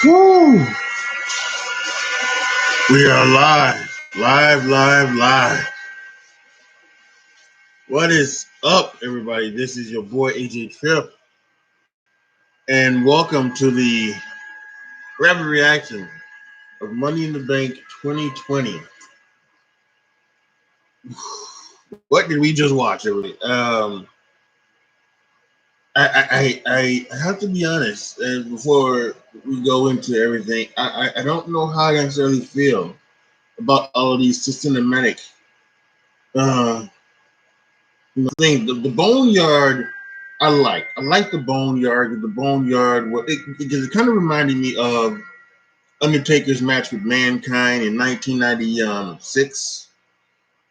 Woo! We are live. What is up, everybody? This is your boy AJ Tripp, and welcome to the rapid reaction of Money in the Bank 2020. What did we just watch, everybody? I have to be honest, and before we go into everything, I don't know how I necessarily feel about all of these cinematic uh, things. The Boneyard, I like the Boneyard. The Boneyard, because it kind of reminded me of Undertaker's match with Mankind in 1996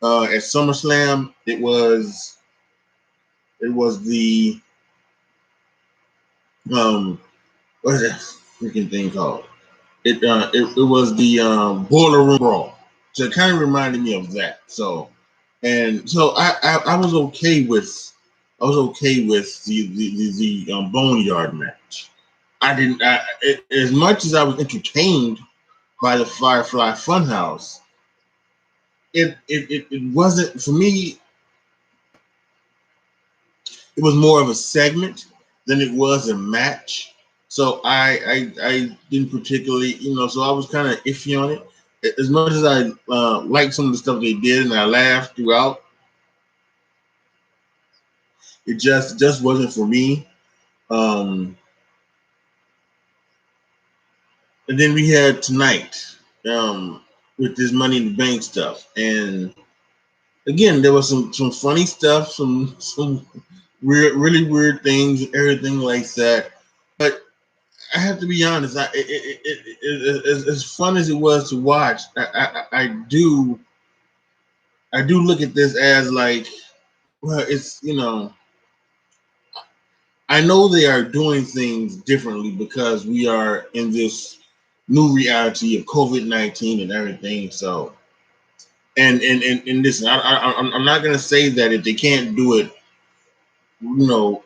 at SummerSlam. It was the what is that freaking thing called? It was the Boiler Room Brawl. So it kind of reminded me of that. So I was okay with the Boneyard match. I didn't as much as I was entertained by the Firefly Funhouse. It wasn't for me. It was more of a segment than it was a match. So I didn't particularly, so I was kind of iffy on it. As much as I liked some of the stuff they did and I laughed throughout, it just wasn't for me. Um, and then we had tonight with this Money in the Bank stuff, and again there was some funny stuff, some weird, really weird things, everything like that. But I have to be honest. As fun as it was to watch, I do look at this as like, well, I know they are doing things differently because we are in this new reality of COVID-19 and everything. So, and listen, I'm not gonna say that if they can't do it,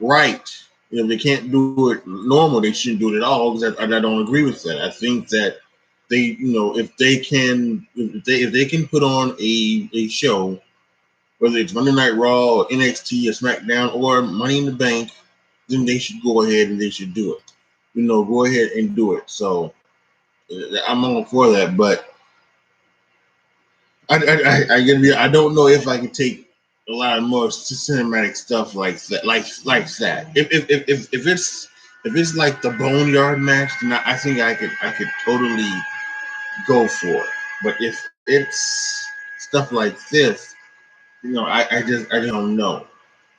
right. If they can't do it normal, they shouldn't do it at all. Because I don't agree with that. I think that if they can put on a show, whether it's Monday Night Raw or NXT or SmackDown or Money in the Bank, then they should go ahead and they should do it. Go ahead and do it. So I'm all for that, but I don't know if I can take a lot of more cinematic stuff like that, like that. If it's like the Boneyard match, then I think I could totally go for it. But if it's stuff like this, I just don't know,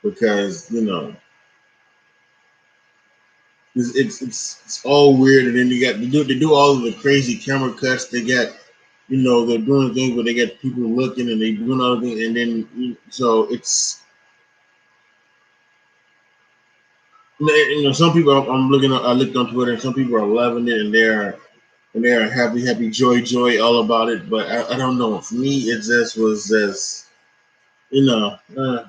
because it's all weird, and then they do all of the crazy camera cuts. They got, they're doing things where they get people looking and they doing other things, and then so it's, some people I'm looking at, I looked on Twitter, and some people are loving it, and they're happy joy all about it. But I don't know. For me, it just was just, you know uh,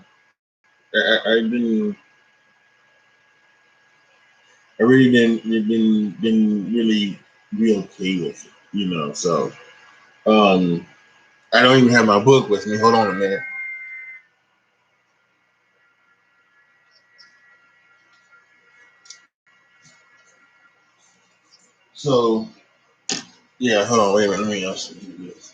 I didn't I really didn't really be okay with it. So um I don't even have my book with me. Hold on a minute. So yeah, hold on, wait a minute. Let me also do this.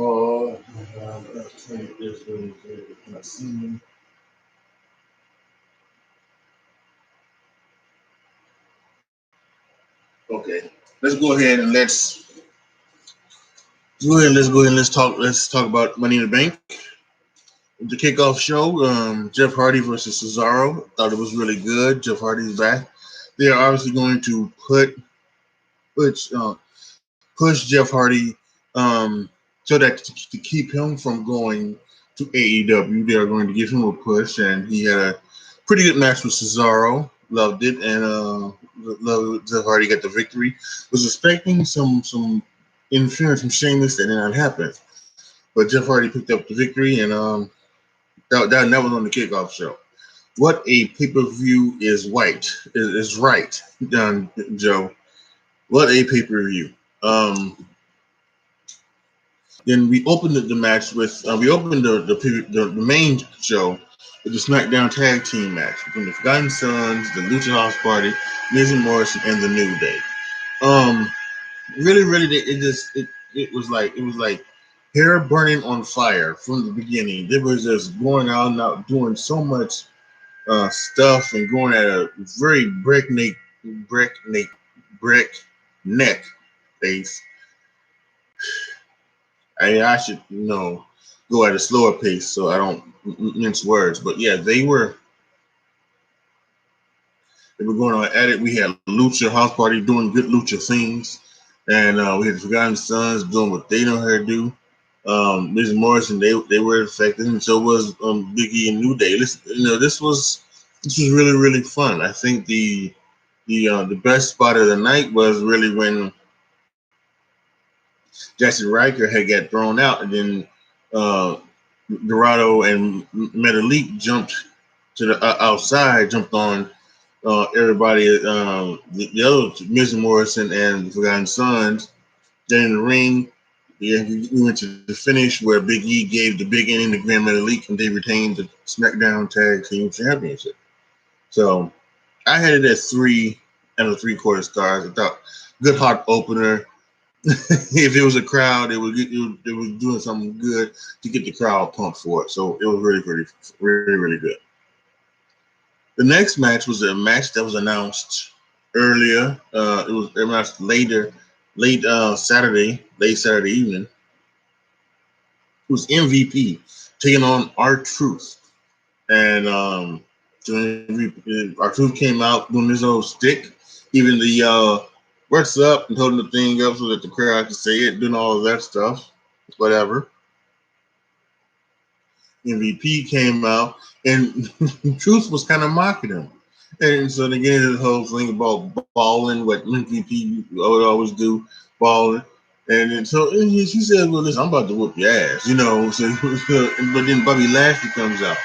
Oh, let's take this one. Let's see. Okay, let's go ahead and let's talk about Money in the Bank. The kickoff show, Jeff Hardy versus Cesaro. Thought it was really good. Jeff Hardy's back. They are obviously going to push push Jeff Hardy, so that to keep him from going to AEW, they are going to give him a push. And he had a pretty good match with Cesaro. loved it, and Jeff Hardy got the victory. Was expecting some interference from Sheamus that did not happen, but Jeff Hardy picked up the victory, and that was on the kickoff show. What a pay-per-view is right, Joe. What a pay-per-view. Then we opened the match with we opened the main show with the SmackDown Tag Team match between the Forgotten Sons, the Lucha House Party, Miz and Morrison, and the New Day. Um, really, it was like hair burning on fire from the beginning. They were just going out and out doing so much stuff and going at a very breakneck, breakneck pace. I should go at a slower pace so I don't mince words. But yeah, they were going on at it. We had Lucha House Party doing good Lucha things, and we had the Forgotten Sons doing what they know how to do. Miz Morrison, they were effective, and so was Big E and New Day. This was really fun. I think the best spot of the night was really when Jesse Riker had got thrown out, and then uh, Dorado and Metalik jumped to the outside, jumped on everybody, the other Miz Morrison and the Forgotten Sons. Then in the ring, yeah, we went to the finish where Big E gave the big inning to Grand Metalik, and they retained the SmackDown Tag Team Championship. So I had it at 3 and 3/4 stars. I thought good hot opener. If it was a crowd, it was doing something good to get the crowd pumped for it. So it was really good. The next match was a match that was announced earlier. It was announced late Saturday evening. It was MVP taking on R-Truth, and R-Truth came out doing his old stick, even the what's up and holding the thing up so that the crowd could say it, doing all of that stuff, whatever. MVP came out, and Truth was kind of mocking him. And so they get into the whole thing about balling, what MVP would always do, balling. And then, so she said, "Well, listen, I'm about to whoop your ass," you know. So, but then Bobby Lashley comes out.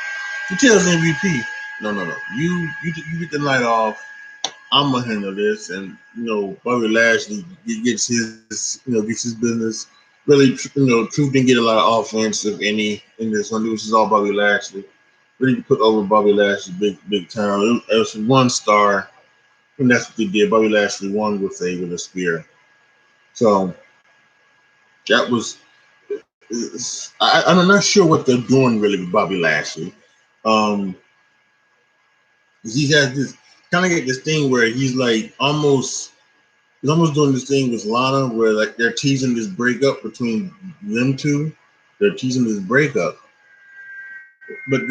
He tells MVP, "No, you get the night off. I'm gonna handle this." And Bobby Lashley gets his business. Really, Truth didn't get a lot of offense, if any, in this one. This is all Bobby Lashley. Really put over Bobby Lashley big time. It was 1 star, and that's what they did. Bobby Lashley won with a spear. So that was. I'm not sure what they're doing really with Bobby Lashley. Um, he has this kind of get this thing where he's almost doing this thing with Lana where like they're teasing this breakup between them two. They're teasing this breakup. But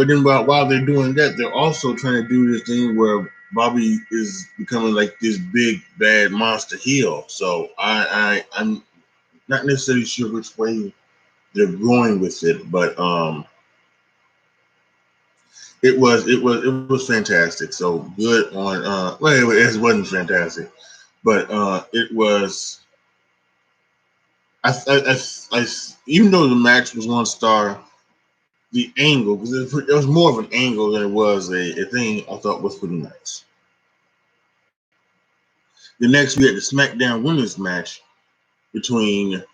then while they're doing that, they're also trying to do this thing where Bobby is becoming like this big bad monster heel. So I'm not necessarily sure which way they're going with it, but it was fantastic. So good on well it wasn't fantastic, but it was I even though the match was 1 star, the angle because it was more of an angle than it was a thing. I thought was pretty nice. The next we had the SmackDown Women's match between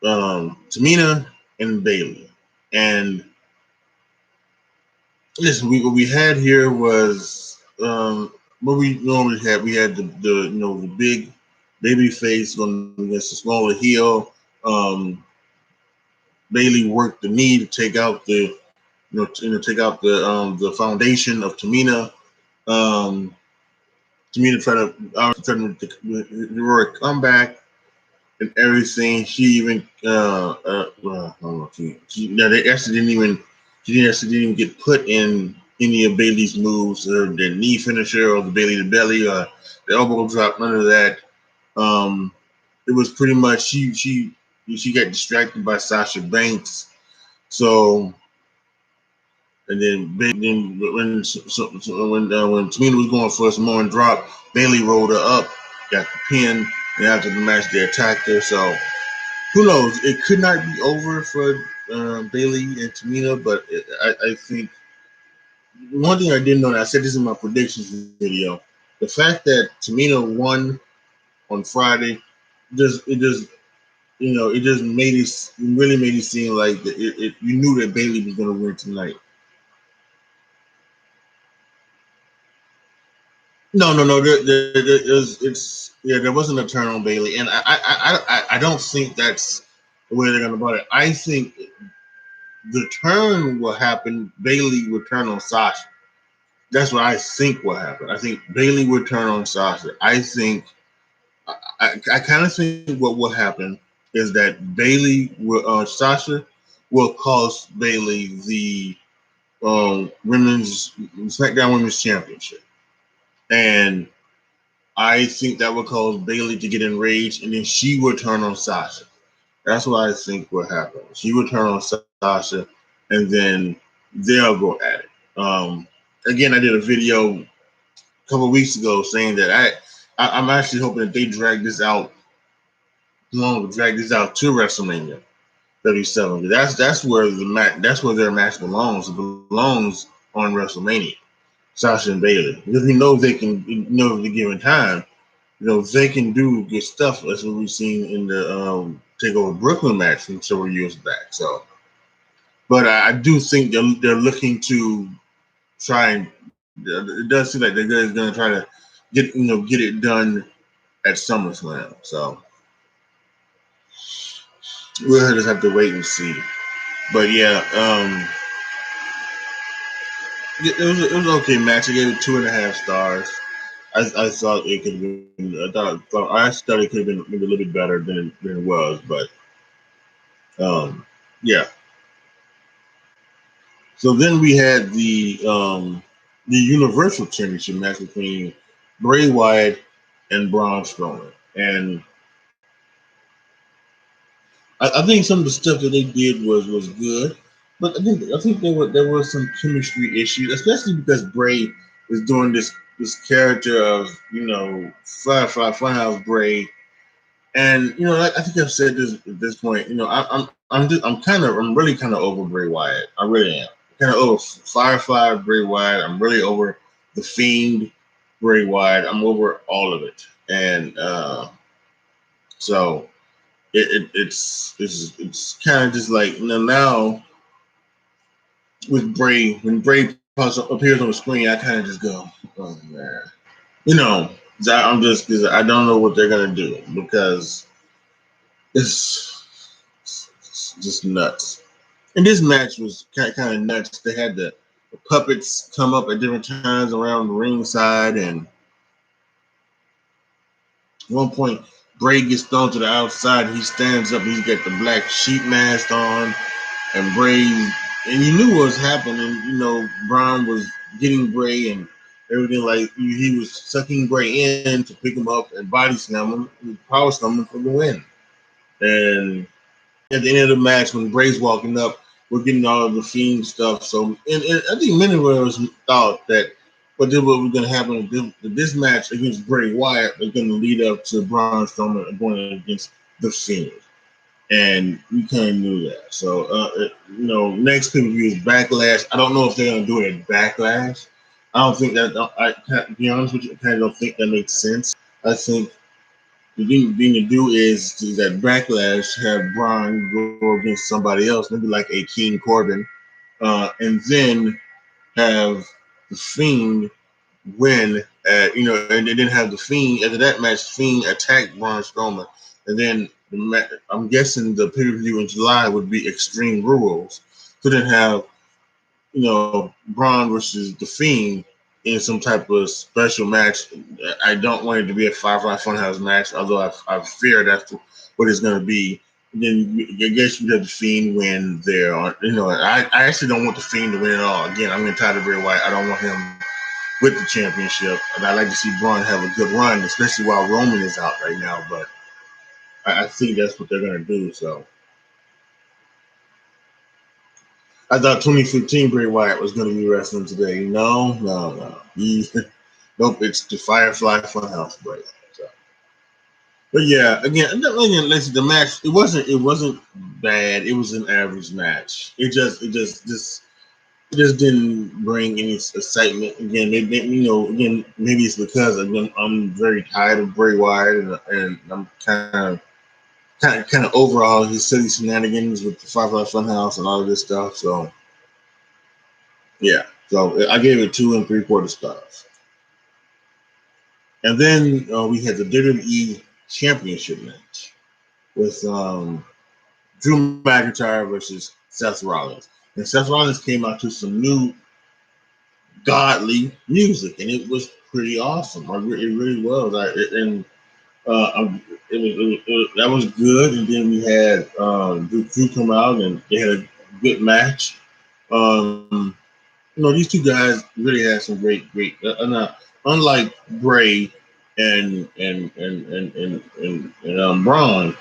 Tamina and Bayley, and listen, what we had here was what we normally had. We had the big baby face going against the smaller heel. Bayley worked the knee to take out the foundation of Tamina. Um, Tamina tried to do a comeback and everything. She even well, I don't know. They actually didn't even get put in any of Bayley's moves, or the knee finisher, or the Bayley to belly, or the elbow drop. None of that. Um, it was pretty much she got distracted by Sasha Banks, so And then when Tamina was going for a Samoan drop, Bailey rolled her up, got the pin, and after the match they attacked her. So who knows? It could not be over for Bailey and Tamina, but I think one thing I didn't know, and I said this in my predictions video, the fact that Tamina won on Friday, just it just really made it seem like you knew that Bailey was going to win tonight. No. There wasn't a turn on Bailey, and I don't think that's the way they're going to about it. I think the turn will happen. Bailey will turn on Sasha. That's what I think will happen. I think Bailey will turn on Sasha. I kind of think what will happen is that Sasha will cost Bailey the women's SmackDown Women's Championship, and I think that would cause Bailey to get enraged, and then she would turn on Sasha. That's what I think will happen. She would turn on Sasha, and then they'll go at it. Again, I did a video a couple of weeks ago saying that I'm actually hoping that they drag this out to WrestleMania 37. That's where that's where their match belongs. It belongs on WrestleMania. Sasha and Bailey, because we know they can, at the given time, they can do good stuff. That's what we've seen in the Takeover Brooklyn match from several years back. So, but I do think they're looking to try and it does seem like they're going to try to get it done at SummerSlam. So we'll just have to wait and see. But yeah, it was an okay match. I gave it 2.5 stars. I thought it could have been. I thought it could have been maybe a little bit better than it was, but yeah. So then we had the Universal Championship match between Bray Wyatt and Braun Strowman, and I think some of the stuff that they did was good, but I think there were some chemistry issues, especially because Bray was doing this character of Firefly Funhouse Bray. And I think I've said this at this point. I'm really kind of over Bray Wyatt. I really am. Kind of over Firefly Bray Wyatt. I'm really over the Fiend Bray Wyatt. I'm over all of it, and so it's kind of just like now with Bray, when Bray appears on the screen, I kind of just go, oh man, I'm just because I don't know what they're gonna do because it's just nuts. And this match was kind of nuts. They had the puppets come up at different times around the ringside, and at one point, Bray gets thrown to the outside. He stands up. He's got the black sheep mask on, and Bray, and you knew what was happening. Braun was getting Bray and everything. Like he was sucking Bray in to pick him up and body slam him, power slam him for the win. And at the end of the match, when Bray's walking up, we're getting all of the Fiend stuff. So, and I think many of us thought that what was going to happen this match against Bray Wyatt was going to lead up to Braun Strowman going against the Fiend, and we kind of knew that. So, next pay-per-view is Backlash. I don't know if they're going to do it at Backlash. I don't think that. To be honest with you, I kind of don't think that makes sense. I think the thing to do is that Backlash have Braun go against somebody else, maybe like a King Corbin, and then have the Fiend win. And then have the Fiend after that match. Fiend attack Braun Strowman, and then I'm guessing the pay-per-view in July would be Extreme Rules. So then have Braun versus the Fiend in some type of special match. I don't want it to be a Firefly Funhouse match, although I fear that's what it's going to be. And then I guess you have the Fiend win there. I actually don't want the Fiend to win at all. Again, I'm getting tired of Bray Wyatt. I don't want him with the championship. And I like to see Braun have a good run, especially while Roman is out right now. But I think that's what they're going to do. So I thought 2015 Bray Wyatt was going to be wrestling today. No, no, no. Nope, it's the Firefly Funhouse Bray. So, but yeah, again, listen, the match it wasn't bad. It was an average match. It just didn't bring any excitement. Again, again, maybe it's because I'm very tired of Bray Wyatt, and I'm kind of over all his silly shenanigans with the Firefly Funhouse and all of this stuff. So yeah, so I gave it 2 3/4 stars. And then we had the WWE Championship match with Drew McIntyre versus Seth Rollins. And Seth Rollins came out to some new godly music, and it was pretty awesome. It really was. That was good. And then we had Drew come out, and they had a good match. Um, these two guys really had some great. Unlike Bray and Braun,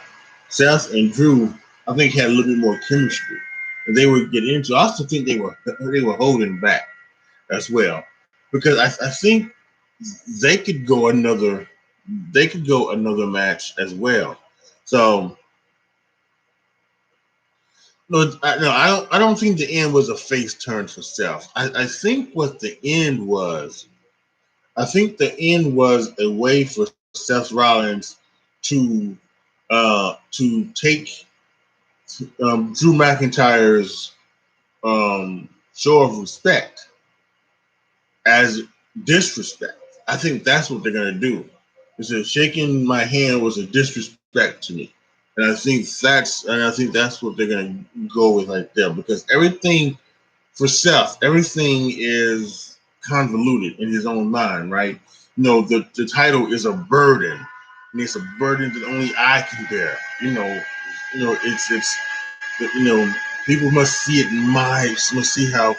Seth and Drew, I think had a little bit more chemistry, and they would get into. I also think they were holding back as well, because I think they could go another match as well. So no, I don't think the end was a face turn for Seth. I think what the end was, I think the end was a way for Seth Rollins to take Drew McIntyre's show of respect as disrespect. I think that's what they're gonna do. Is that shaking my hand was a disrespect to me, and I think that's what they're gonna go with right there, because everything is convoluted in his own mind, right? The title is a burden, and it's a burden that only I can bear. It's people must see it in must see how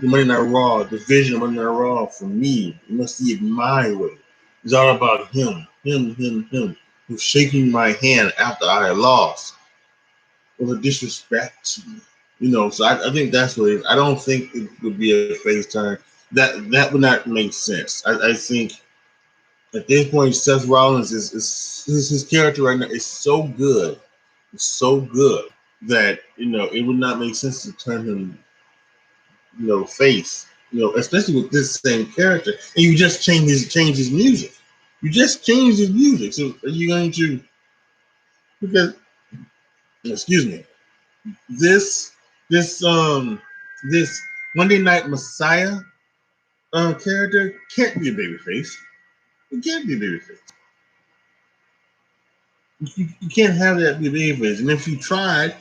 the Monday Night Raw, the vision of Monday Night Raw for me. You must see it my way. It's all about him, who's shaking my hand after I had lost. It was a disrespect to me. So I think that's what it is. I don't think it would be a face turn. That would not make sense. I think at this point, Seth Rollins is his character right now is so good. It's so good that it would not make sense to turn him face, especially with this same character, and you just change his music. You just changed his music. So are you going to, because excuse me, this this this Monday Night Messiah character can't be a babyface. It can't be a babyface. You can't have that be a babyface. And if you tried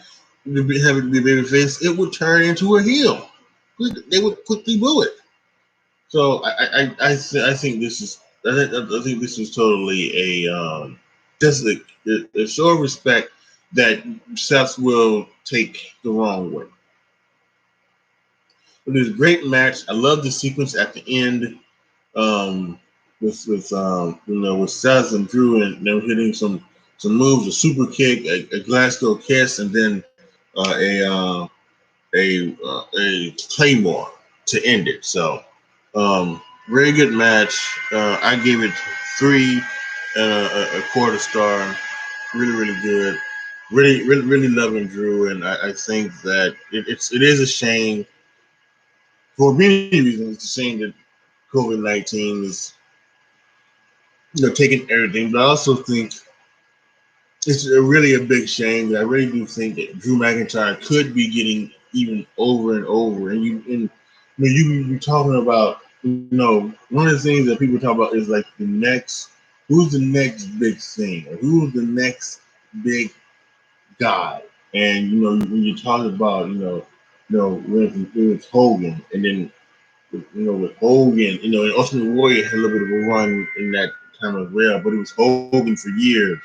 to have it be a babyface, it would turn into a heel. They would quickly do it. So I think this is I think this is totally just a show of respect that Seth will take the wrong way. But it was a great match. I love the sequence at the end, um, with Seth and Drew, and they were hitting some moves, a super kick, a Glasgow kiss, and then a claymore to end it. So very good match. I gave it 3 1/4 star. Really, really good. Really loving Drew, and I think that it is a shame for many reasons. It's a shame that COVID-19 is taking everything, but I also think it's really a big shame that I really do think that Drew McIntyre could be getting even over and over. And you be talking about, one of the things that people talk about is like who's the next big thing, or who's the next big guy. And when you talk about, when it was Hogan, and then with Hogan, and Ultimate Warrior had a little bit of a run in that time as well, but it was Hogan for years.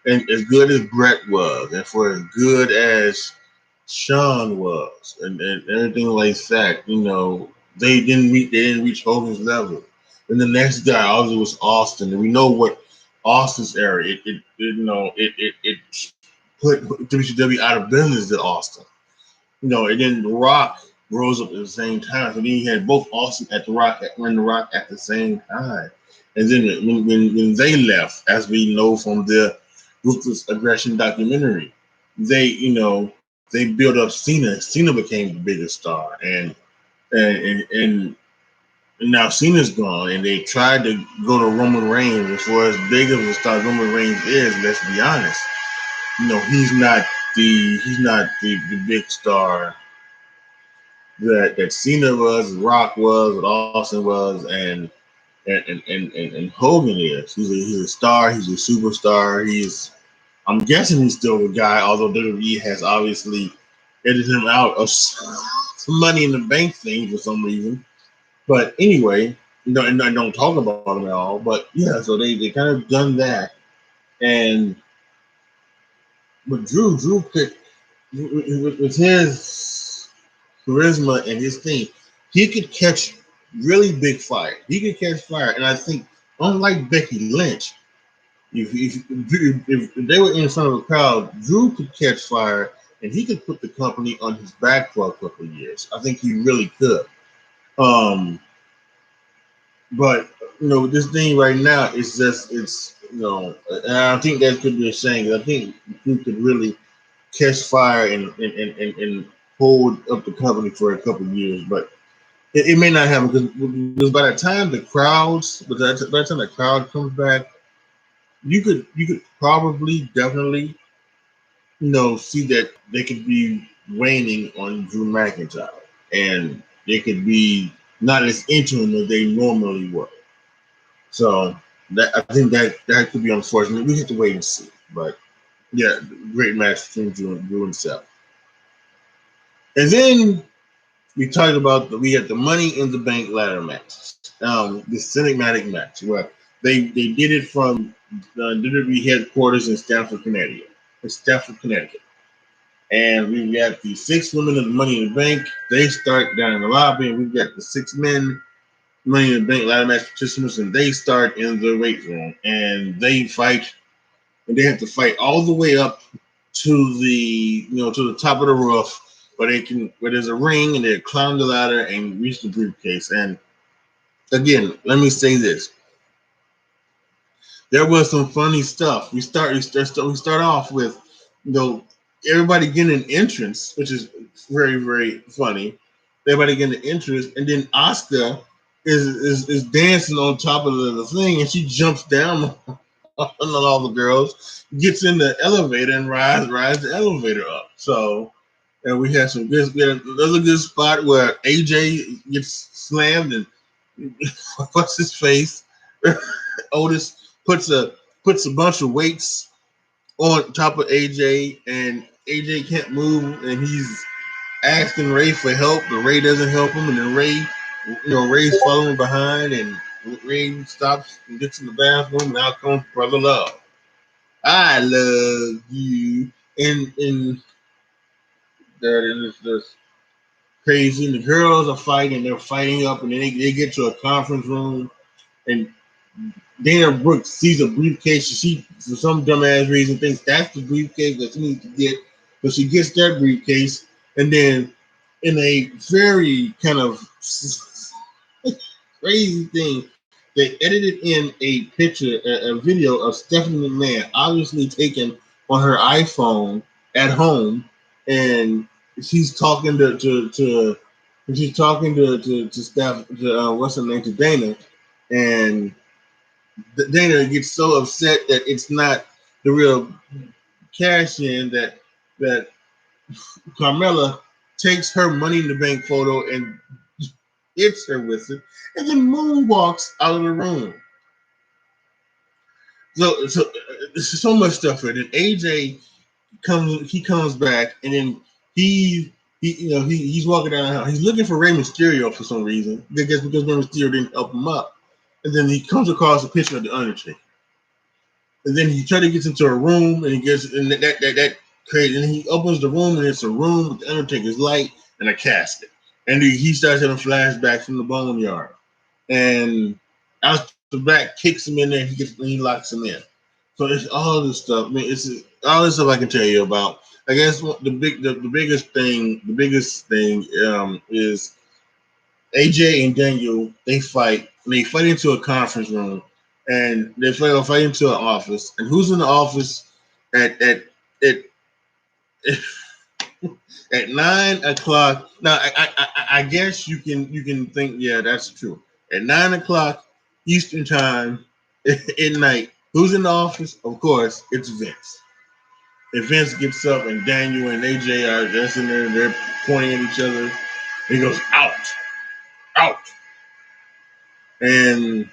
And as good as Brett was, and for as good as Sean was, and everything like that, they didn't reach Hogan's level. And the next guy obviously was Austin, and we know what Austin's era it put WCW out of business at Austin. And then The Rock. rose up at the same time. So then you had both Austin at the Rock and the Rock at the same time. And then when they left, as we know from the Ruthless Aggression documentary, they built up Cena. Cena became the biggest star, and now Cena's gone, and they tried to go to Roman Reigns. For as big of a star Roman Reigns is, let's be honest, he's not the big star that Cena was, Rock was, what Austin was, and Hogan is. He's a star. He's a superstar. I'm guessing he's still the guy, although WWE has obviously edited him out of some Money in the Bank thing for some reason. But anyway, and I don't talk about him at all. But yeah, so they kind of done that, and but Drew could with his charisma and his thing, he could catch really big fire. He could catch fire, and I think unlike Becky Lynch, if they were in front of a crowd, Drew could catch fire, and he could put the company on his back for a couple of years. I think he really could. Um, but this thing right now is just and I think that could be a shame. I think Drew could really catch fire and hold up the company for a couple of years, but it may not happen because by the time by the time the crowd comes back, you could probably definitely see that they could be waning on Drew McIntyre, and they could be not as into him as they normally were. So I think that could be unfortunate. We have to wait and see. But yeah, great match between Drew and Seth. And then we had the Money in the Bank ladder match, the cinematic match where they did it from WWE headquarters in Stamford, Connecticut. And we've got the 6 women of the Money in the Bank. They start down in the lobby, and we've got the 6 men Money in the Bank ladder match participants, and they start in the weight room, and they fight, and they have to fight all the way up to the top of the roof, where there's a ring, and they climb the ladder and reach the briefcase. And again, let me say this: there was some funny stuff. We start off with everybody getting an entrance, which is very very funny. Everybody getting an entrance, and then Asuka is dancing on top of the thing, and she jumps down on all the girls, gets in the elevator and rides the elevator up. So, and we had another good spot where AJ gets slammed and what's his face? Otis puts a bunch of weights on top of AJ, and AJ can't move, and he's asking Ray for help, but Ray doesn't help him, and then Ray's following behind, and Ray stops and gets in the bathroom, and out comes Brother Love. I love you, and there is this crazy, and the girls are fighting, they're fighting up, and then they get to a conference room, and Dana Brooks sees a briefcase. She, for some dumbass reason, thinks that's the briefcase that she needs to get. But she gets that briefcase, and then in a very kind of crazy thing, they edited in a picture, a video of Stephanie McMahon, obviously taken on her iPhone at home, and she's talking to Steph, what's her name, to Dana, and Dana gets so upset that it's not the real cash in that Carmella takes her Money in the Bank photo and hits her with it, and then moonwalks out of the room. So there's so much stuff here. Then AJ comes back, and then he's walking down the house. He's looking for Rey Mysterio for some reason. I guess because Rey Mysterio didn't help him up. And then he comes across a picture of the Undertaker. And then he tries to get into a room, and he gets and that crazy. And he opens the room, and it's a room with the Undertaker's light and a casket. And he starts having flashbacks from the boneyard. And out the back kicks him in there. He locks him in. So it's all this stuff. I mean, it's all this stuff I can tell you about. I guess the biggest thing is AJ and Daniel. They fight. And they fight into a conference room, and they fight into an office. And who's in the office at at 9 o'clock? Now, I guess you can think, yeah, that's true. At 9 o'clock Eastern time at night, who's in the office? Of course, it's Vince. And Vince gets up, and Daniel and AJ are just in there. They're pointing at each other. He goes, out, out, and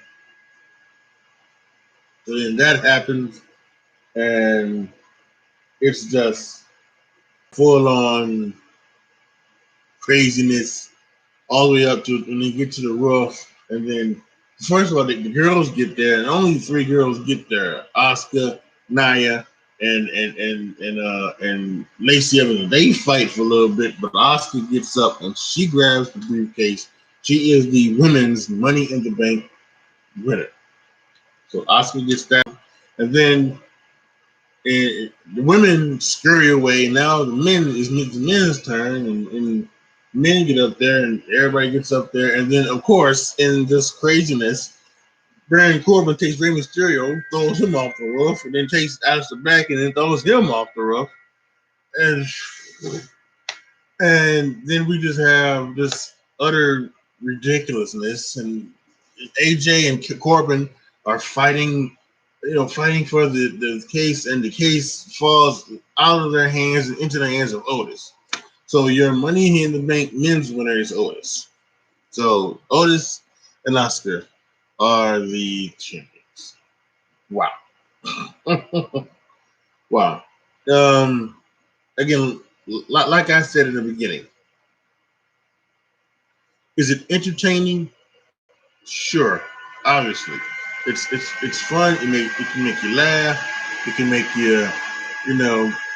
so then that happens, and it's just full on craziness all the way up to when they get to the roof, and then first of all, the girls get there, and only three girls get there: Oscar, Naya, and Lacey Evans. They fight for a little bit, but Oscar gets up and she grabs the briefcase. She is the women's Money in the Bank winner. So Oscar gets that, and then the women scurry away. Now the men's turn, and men get up there, and everybody gets up there, and then of course in this craziness, Baron Corbin takes Rey Mysterio, throws him off the roof, and then takes Alistair back and then throws him off the roof, and then we just have this utter ridiculousness, and AJ and Corbin are fighting, fighting for the case, and the case falls out of their hands and into the hands of Otis. So your Money in the Bank men's winner is Otis. So Otis and Oscar are the champions. Wow. Wow. Um, Again, like I said in the beginning, is it entertaining? Sure, obviously. It's fun. It can make you laugh. It can make you,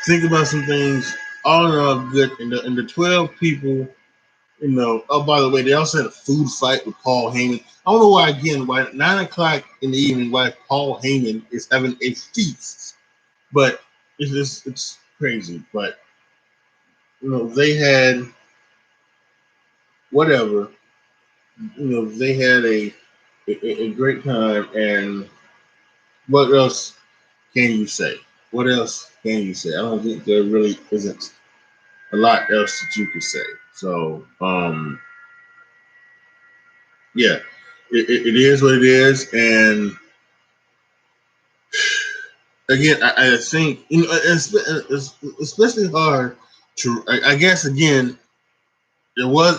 think about some things. All in all, good. And the 12 people. Oh, by the way, they also had a food fight with Paul Heyman. I don't know why at 9 o'clock in the evening, why Paul Heyman is having a feast. But it's crazy. But they had whatever. They had a great time. And what else can you say? What else can you say? I don't think there really isn't a lot else that you could say. So, yeah, it is what it is. And again, I think it's especially hard to. I guess again, I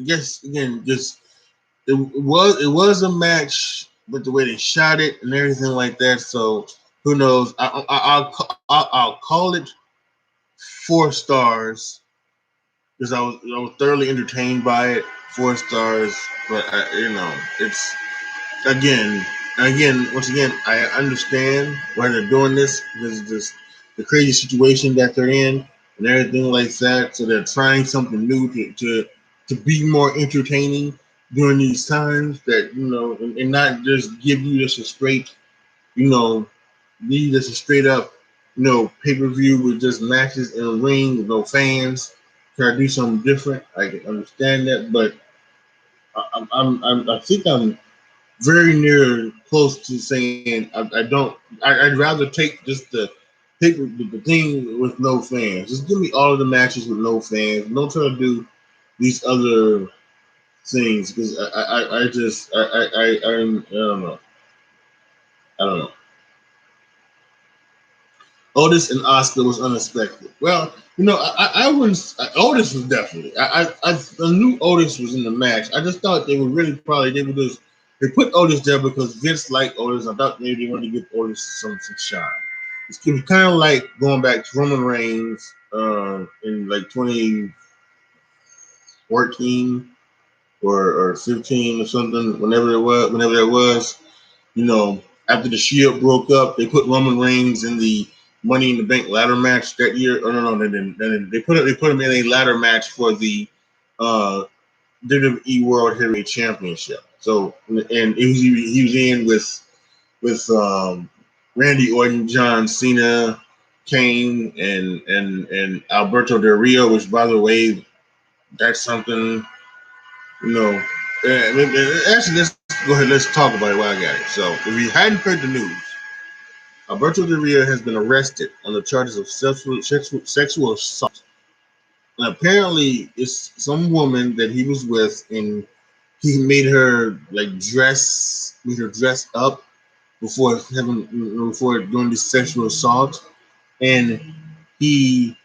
guess again, just it was a match with the way they shot it and everything like that. So who knows? I'll call it 4 stars because I was thoroughly entertained by it. 4 stars, but it's again, once again, I understand why they're doing this because of this the crazy situation that they're in and everything like that. So they're trying something new to be more entertaining during these times that and not just give you just a straight you know be just a straight up pay-per-view with just matches in a ring with no fans. Try to do something different. I can understand that, but I think I'm very near close to saying I don't. I'd rather take just the thing with no fans. Just give me all of the matches with no fans. Don't try to do these other things because I just I don't know. I don't know. Otis and Oscar was unexpected. Well, I wouldn't. Otis was definitely. I knew Otis was in the match. I just thought they would really probably they put Otis there because Vince liked Otis. I thought maybe they wanted to give Otis some shine. It's kind of like going back to Roman Reigns in like 2014 or 15 or something. Whenever that was. After the Shield broke up, they put Roman Reigns in the Money in the Bank ladder match that year. Oh no, they didn't. They put him in a ladder match for the uh, WWE World Heavyweight Championship. So and he was in with Randy Orton, John Cena, Kane, and Alberto Del Rio, which by the way, that's something you know. Actually, let's go ahead. Let's talk about it while I got it. So, if you hadn't heard the news, Alberto Del Rio has been arrested on the charges of sexual assault. And apparently, it's some woman that he was with, and he made her made her dress up before doing this sexual assault, and he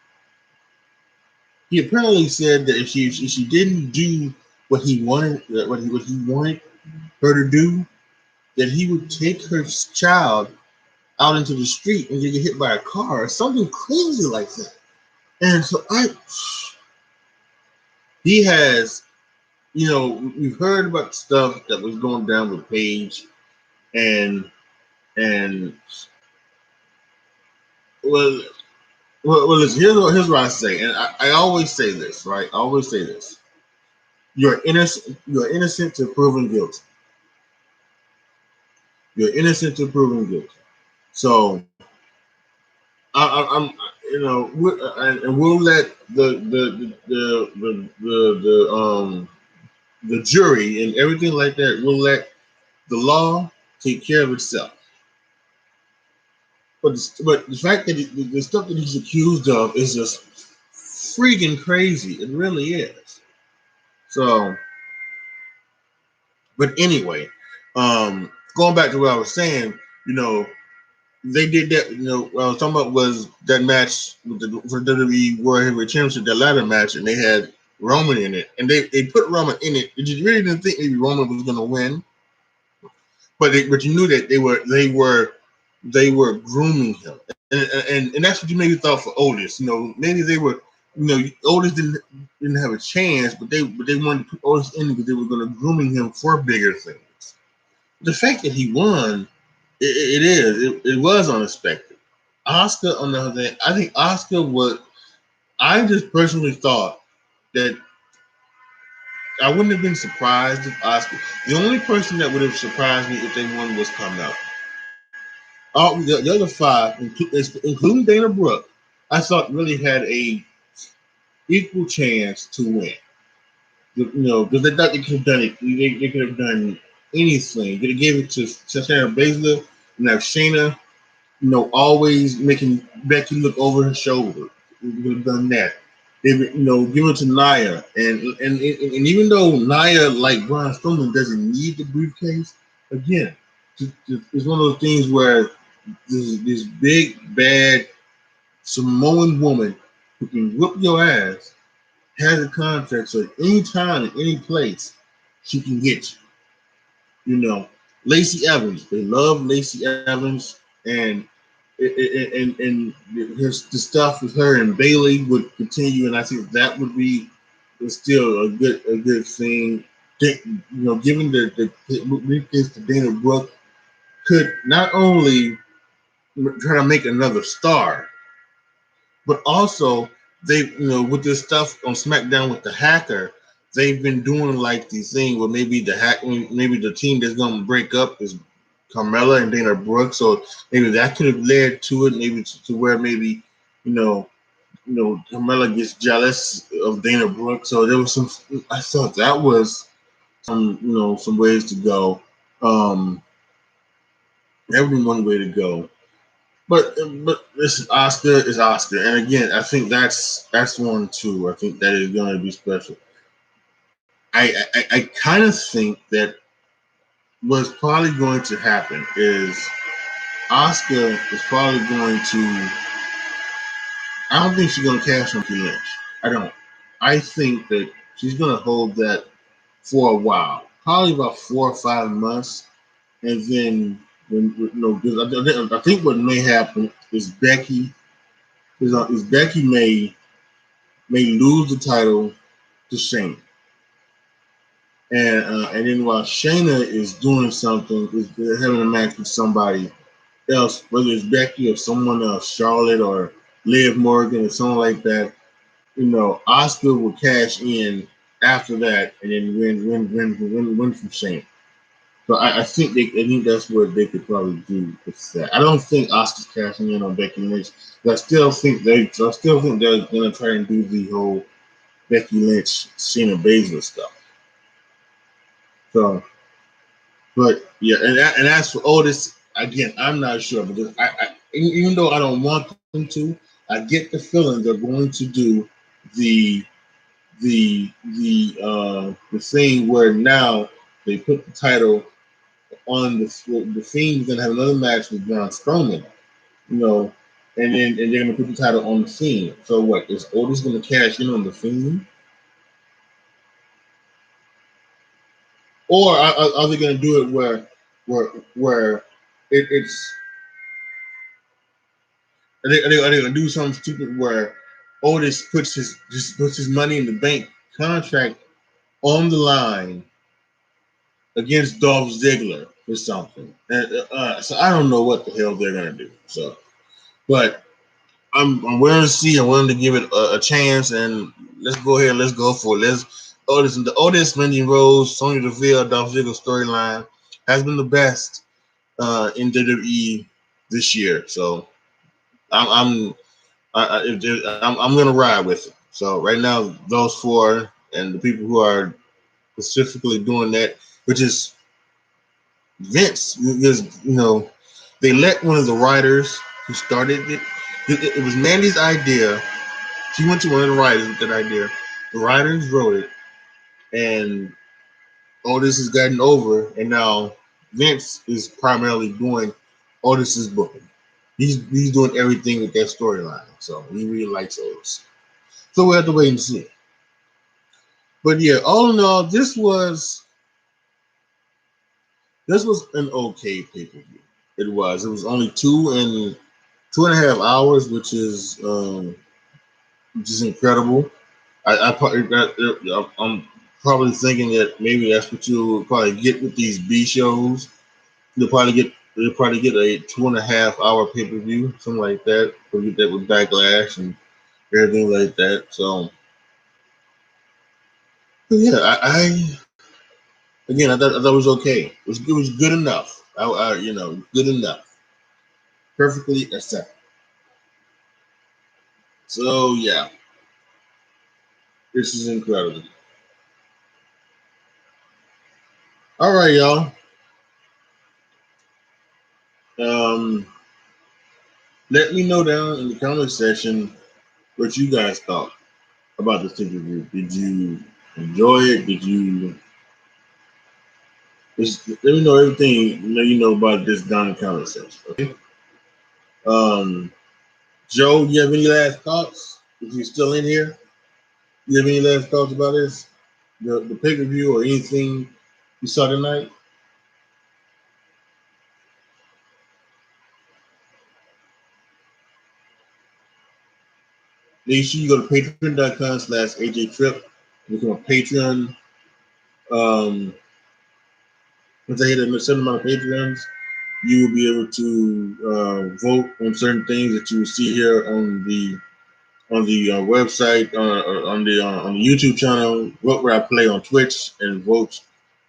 he apparently said that if she didn't do what he wanted what he wanted her to do, that he would take her child out into the street and get hit by a car or something crazy like that. And so he has, we've heard about stuff that was going down with Paige, and and well, listen, here's what I say, and I always say this, right? I always say this: you're innocent. You're innocent to proven guilty. You're innocent to proven guilty. So I'm, and we'll let the jury and everything like that. We'll let the law take care of itself. But the fact that the stuff that he's accused of is just freaking crazy. It really is. So, but anyway, going back to what I was saying, you know, they did that. What I was talking about was that match with for WWE World Heavyweight Championship, that ladder match, and they had Roman in it, and they put Roman in it. You really didn't think maybe Roman was going to win, but you knew that they were grooming him, and that's what you maybe thought for Otis. Maybe they were. Otis didn't have a chance, but they wanted to put Otis in because they were going to grooming him for bigger things. The fact that he won, it was unexpected. Oscar, on the other hand, I think Oscar would. I just personally thought that I wouldn't have been surprised if Oscar. The only person that would have surprised me if they won was Carmella. All the other five, including Dana Brooke, I thought really had a equal chance to win. Because they thought they could have done it. They could have done anything. They gave it to Shayna Baszler, and now Shayna, always making Becky look over her shoulder. We could have done that. They, give it to Nia, and even though Nia, like Braun Strowman, doesn't need the briefcase, again, it's one of those things where this big bad Samoan woman who can whoop your ass has a contract, so at any time, at any place, she can get you. Lacey Evans. They love Lacey Evans, and the stuff with her and Bailey would continue, and I think that would be still a good thing. Given the briefcase to Dana Brooke could not only try to make another star, but also they, with this stuff on SmackDown with the hacker, they've been doing like the thing where maybe the team that's going to break up is Carmella and Dana Brooke. So maybe that could have led to it, maybe to where maybe, Carmella gets jealous of Dana Brooke. So there was some. I thought that was some ways to go. Every one way to go. But listen, Oscar is Oscar, and again, I think that's one too. I think that is going to be special. I kind of think that what's probably going to happen is Oscar is probably going to. I don't think she's going to cash on Becky Lynch. I don't. I think that she's going to hold that for a while, probably about 4 or 5 months, and then because I think what may happen is Becky may lose the title to Shayna. And then while Shayna is doing something, is having a match with somebody else, whether it's Becky or someone else, Charlotte or Liv Morgan or someone like that, Oscar will cash in after that and then win from Shayna. So I think that's what they could probably do with that. I don't think Oscar's cashing in on Becky Lynch. But I still think they're gonna try and do the whole Becky Lynch, Shayna Baszler stuff. So, but yeah, and as for Otis, again, I'm not sure because even though I don't want them to, I get the feeling they're going to do the the thing where now they put the title on the Fiend's gonna have another match with Braun Strowman, you know, and they're gonna put the title on the Fiend. So what is Otis gonna cash in on the Fiend, or are they gonna do it where it's are they gonna do something stupid where Otis puts his money in the bank contract on the line against Dolph Ziggler or something? And, so I don't know what the hell they're gonna do. So, but I'm willing to see. I'm willing to give it a chance, and let's go ahead. Let's go for it. The Otis, Mandy Rose, Sonya Deville, Dolph Ziggler storyline has been the best in WWE this year. So I'm gonna ride with it. So right now, those four and the people who are specifically doing that, which is Vince, because they let one of the writers who started it. It was Mandy's idea. She went to one of the writers with that idea. The writers wrote it, and Otis has gotten over, and now Vince is primarily doing Otis's booking. He's doing everything with that storyline, so he really likes Otis. So we'll have to wait and see. But yeah, all in all, this was an okay pay per view. It was. It was only 2.5 hours, which is incredible. I'm probably thinking that maybe that's what you'll probably get with these B shows. You'll probably get a 2.5 hour pay per view, something like that. You'll get that with Backlash and everything like that. So, but yeah, I again I thought it was okay. It was good enough. Good enough, perfectly acceptable. So yeah, this is incredible. All right, y'all. Um, Let me know down in the comment section what you guys thought about this interview. Did you enjoy it? Did you just let me know everything you know about this down in the comment section? Okay. Um, Joe, do you have any last thoughts? If you're still in here, do you have any last thoughts about this? The pay per view or anything you saw tonight? Make sure you go to patreon.com/AJTrip. Become a patron. Um, Once I hit a certain amount of Patreons, you will be able to vote on certain things that you will see here on the website, on the YouTube channel. Vote where I play on Twitch, and vote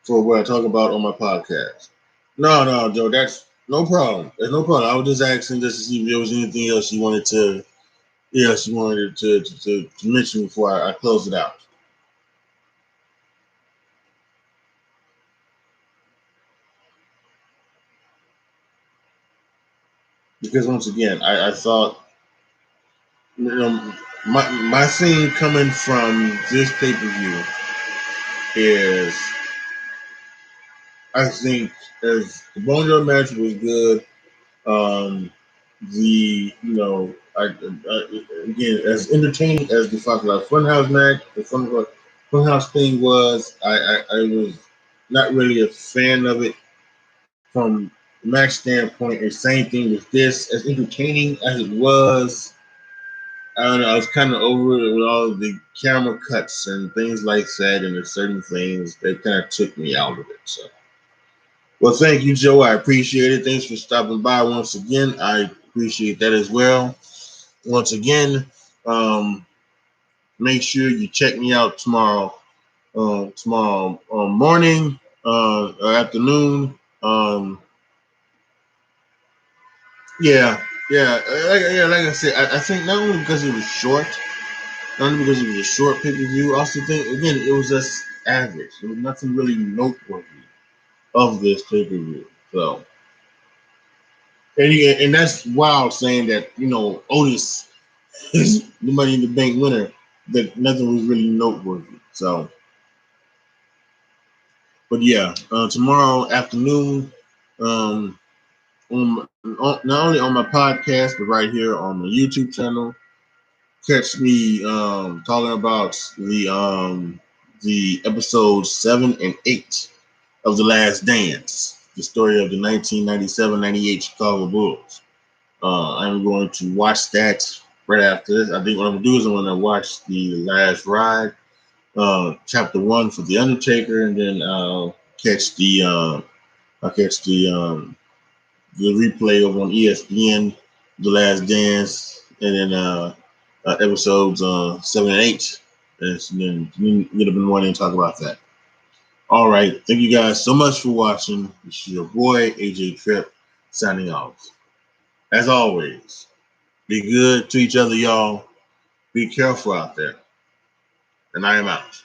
for what I talk about on my podcast. No, Joe, that's no problem. There's no problem. I was just asking just to see if there was anything else you wanted to, to mention before I close it out. Because once again, I thought, my thing coming from this pay per view is, I think, as the Boneyard match was good. Um, again, as entertaining as the Fox Life Funhouse match, the Funhouse thing was, I was not really a fan of it from the match standpoint. And same thing with this, as entertaining as it was. I don't know. I was kind of over it with all the camera cuts and things like that, and there's certain things that kind of took me out of it. So, well, thank you, Joe. I appreciate it. Thanks for stopping by once again. I appreciate that as well. Once again, um, make sure you check me out tomorrow. Tomorrow morning. or afternoon. Yeah, like I said, I think not only because it was short, not only because it was a short pay per view. I also think again it was just average. There was nothing really noteworthy of this pay per view. So, and that's wild saying that Otis is the Money in the Bank winner. That nothing was really noteworthy. So, but yeah, tomorrow afternoon, um, not only on my podcast but right here on my YouTube channel. Catch me talking about the episodes 7 and 8 of The Last Dance, the story of the 1997-98 Chicago Bulls. I'm going to watch that right after this. I think what I'm gonna do is I'm gonna watch the Last Ride, chapter 1 for The Undertaker, and then I'll catch the replay over on ESPN, The Last Dance, and then episodes 7 and 8. And then you'd have been wanting to talk about that. All right. Thank you guys so much for watching. This is your boy, AJ Tripp, signing off. As always, be good to each other, y'all. Be careful out there. And I am out.